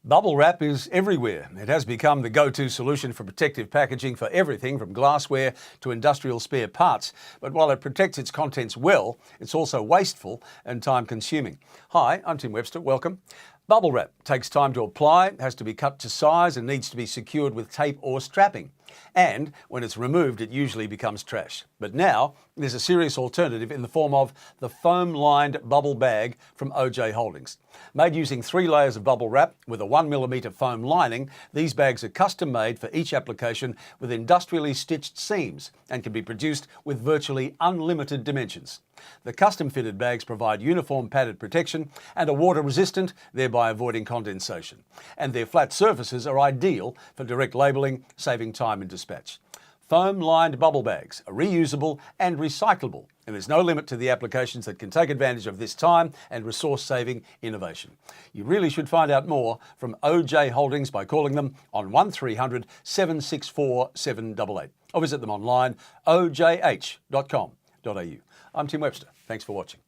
Bubble wrap is everywhere. It has become the go-to solution for protective packaging for everything from glassware to industrial spare parts. But while it protects its contents well, it's also wasteful and time-consuming. Hi, I'm Tim Webster. Welcome. Bubble wrap takes time to apply, has to be cut to size and needs to be secured with tape or strapping. And when it's removed, it usually becomes trash. But now there's a serious alternative in the form of the foam-lined bubble bag from OJ Holdings. Made using 3 layers of bubble wrap with a 1mm foam lining, these bags are custom made for each application with industrially stitched seams and can be produced with virtually unlimited dimensions. The custom fitted bags provide uniform padded protection and are water resistant, thereby avoiding condensation. And their flat surfaces are ideal for direct labelling, saving time in dispatch. Foam-lined bubble bags are reusable and recyclable, and there's no limit to the applications that can take advantage of this time and resource-saving innovation. You really should find out more from OJ Holdings by calling them on 1300 764 788 or visit them online ojh.com.au. I'm Tim Webster. Thanks for watching.